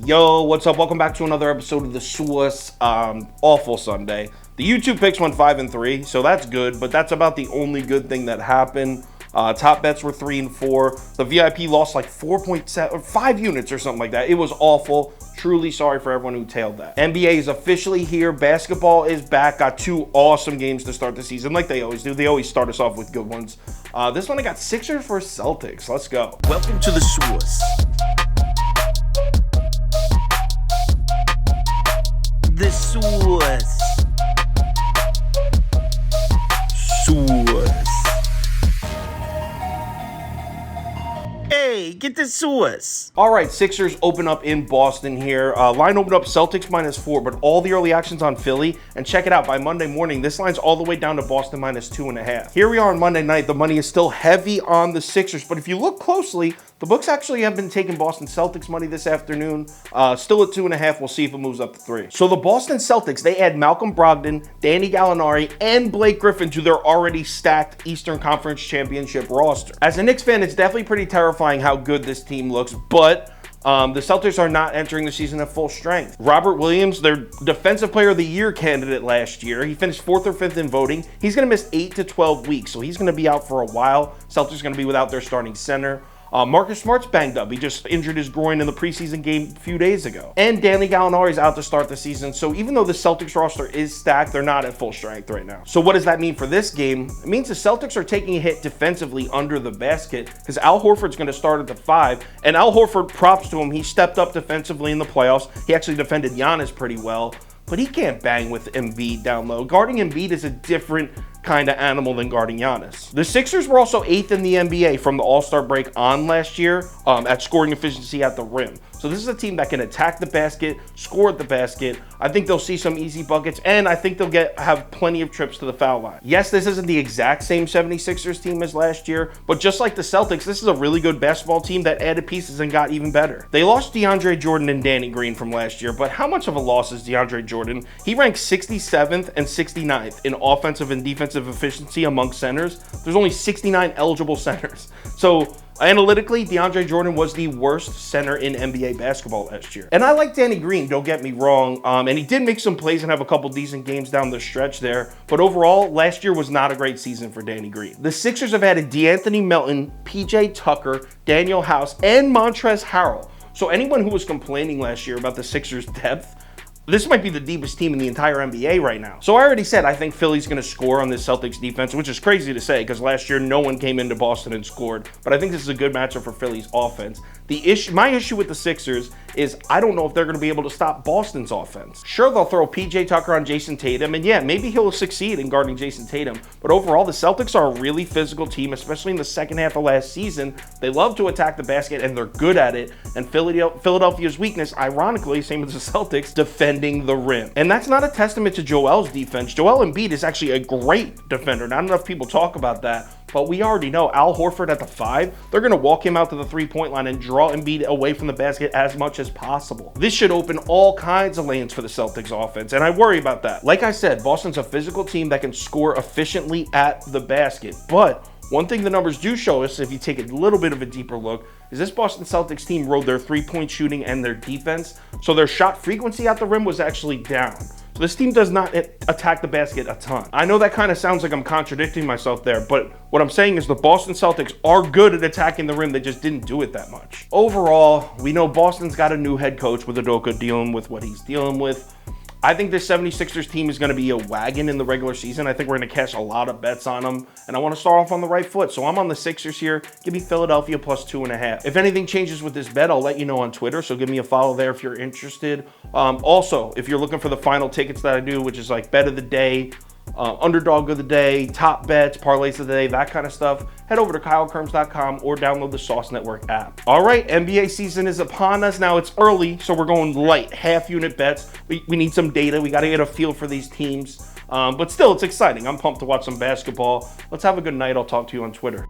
Yo, what's up? Welcome back to another episode of the Swiss Awful Sunday. The YouTube picks went 5-3, so that's good, but that's about the only good thing that happened. Top bets were 3 and 4. The VIP lost like 4.7 or 5 units or something like that. It was awful. Truly sorry for everyone who tailed that. NBA is officially here. Basketball is back. Got 2 awesome games to start the season, like they always do. They always start us off with good ones. This one I got Sixers for Celtics. Let's go. Welcome to the Swiss. The Swiss. Hey, get the Swiss. All right, Sixers open up in Boston here. Line opened up Celtics -4, but all the early action's on Philly. And check it out, by Monday morning, this line's all the way down to Boston -2.5. Here we are on Monday night. The money is still heavy on the Sixers, but if you look closely, the books actually have been taking Boston Celtics money this afternoon. Still at 2.5. We'll see if it moves up to 3. So the Boston Celtics, they add Malcolm Brogdon, Danny Gallinari, and Blake Griffin to their already stacked Eastern Conference Championship roster. As a Knicks fan, it's definitely pretty terrifying how good this team looks, but the Celtics are not entering the season at full strength. Robert Williams, their Defensive Player of the Year candidate last year, he finished 4th or 5th in voting. He's going to miss 8 to 12 weeks, so he's going to be out for a while. Celtics are going to be without their starting center. Marcus Smart's banged up. He just injured his groin in the preseason game a few days ago. And Danny Gallinari's out to start the season. So even though the Celtics roster is stacked, they're not at full strength right now. So what does that mean for this game? It means the Celtics are taking a hit defensively under the basket because Al Horford's going to start at the 5. And Al Horford, props to him, he stepped up defensively in the playoffs. He actually defended Giannis pretty well, but he can't bang with Embiid down low. Guarding Embiid is a different kind of animal than guarding Giannis. The Sixers were also 8th in the NBA from the All-Star break on last year at scoring efficiency at the rim. So this is a team that can attack the basket, score at the basket. I think they'll see some easy buckets, and I think they'll have plenty of trips to the foul line. Yes, this isn't the exact same 76ers team as last year, but just like the Celtics, this is a really good basketball team that added pieces and got even better. They lost DeAndre Jordan and Danny Green from last year, but how much of a loss is DeAndre Jordan? He ranks 67th and 69th in offensive and defensive efficiency among centers. There's only 69 eligible centers. So analytically, DeAndre Jordan was the worst center in NBA basketball last year. And I like Danny Green, don't get me wrong. And he did make some plays and have a couple decent games down the stretch there. But overall, last year was not a great season for Danny Green. The Sixers have added DeAnthony Melton, PJ Tucker, Daniel House, and Montrezl Harrell. So anyone who was complaining last year about the Sixers' depth, this might be the deepest team in the entire NBA right now. So I already said I think Philly's going to score on this Celtics defense, which is crazy to say because last year no one came into Boston and scored. But I think this is a good matchup for Philly's offense. My issue with the Sixers is I don't know if they're going to be able to stop Boston's offense. Sure, they'll throw PJ Tucker on Jason Tatum, and yeah, maybe he'll succeed in guarding Jason Tatum. But overall, the Celtics are a really physical team, especially in the second half of last season. They love to attack the basket, and they're good at it. And Philadelphia's weakness, ironically, same as the Celtics, defending the rim. And that's not a testament to Joel's defense. Joel Embiid is actually a great defender. Not enough people talk about that. But we already know Al Horford at the 5, they're going to walk him out to the 3-point line and draw Embiid away from the basket as much as possible. This should open all kinds of lanes for the Celtics offense, and I worry about that. Like I said, Boston's a physical team that can score efficiently at the basket. But one thing the numbers do show us, if you take a little bit of a deeper look, is this Boston Celtics team rode their 3-point shooting and their defense, so their shot frequency at the rim was actually down. So this team does not attack the basket a ton. I know that kind of sounds like I'm contradicting myself there, but what I'm saying is the Boston Celtics are good at attacking the rim. They just didn't do it that much. Overall, we know Boston's got a new head coach with Udoka dealing with what he's dealing with. I think this 76ers team is going to be a wagon in the regular season. I think we're going to cash a lot of bets on them, and I want to start off on the right foot. So I'm on the Sixers here. Give me Philadelphia +2.5. If anything changes with this bet, I'll let you know on Twitter, so give me a follow there if you're interested. Also, if you're looking for the final tickets that I do, which is like bet of the day, underdog of the day, top bets, parlays of the day, that kind of stuff, head over to KyleKirms.com or download the Sauce Network app. All right, NBA season is upon us. Now it's early, so we're going light, half unit bets. We need some data. We got to get a feel for these teams. But still, it's exciting. I'm pumped to watch some basketball. Let's have a good night. I'll talk to you on Twitter.